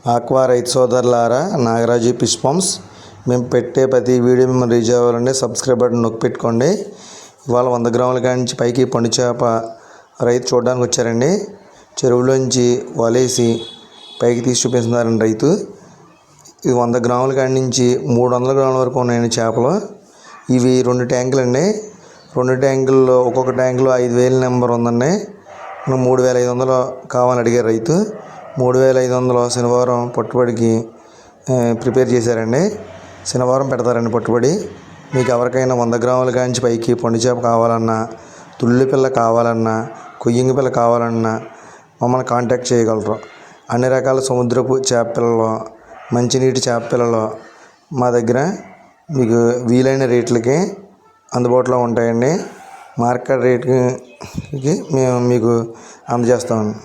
Aqua రైతు సోదరులారా, Nagaraju fish forms మేము పెట్టే ప్రతి వీడియో మిమ్మల్ని రీచ్ అవ్వాలంటే సబ్స్క్రైబ్ బటన్ నొక్కి పెట్టుకోండి. ఇవాళ 100 గ్రాముల కాడి నుంచి పైకి పండు చేప రైతు చూడడానికి వచ్చారండి. చెరువులోంచి వలేసి పైకి తీసి చూపిస్తున్నారండి రైతు. ఇది 100 గ్రాముల కాడి నుంచి 300 గ్రాముల వరకు ఉన్నాయండి చేపలు. ఇవి 2 ట్యాంకులు అండి. 2 ట్యాంకుల్లో ఒక్కొక్క ట్యాంకులో 5000 నెంబర్ ఉందండి. 3500 కావాలని అడిగారు రైతు. 3500 శనివారం పట్టుబడికి ప్రిపేర్ చేశారండి. శనివారం పెడతారండి పట్టుబడి. మీకు ఎవరికైనా 100 గ్రాముల కాంచి పైకి పండు చేప కావాలన్నా, తుల్లి పిల్ల కావాలన్నా, కొయ్యింగి పిల్ల కావాలన్నా మమ్మల్ని కాంటాక్ట్ చేయగలరు. అన్ని రకాల సముద్రపు చేప పిల్లలు, మంచినీటి చేప పిల్లలు మా దగ్గర మీకు వీలైన రేట్లకి అందుబాటులో ఉంటాయండి. మార్కెట్ రేట్కి మేము మీకు అందజేస్తామండి.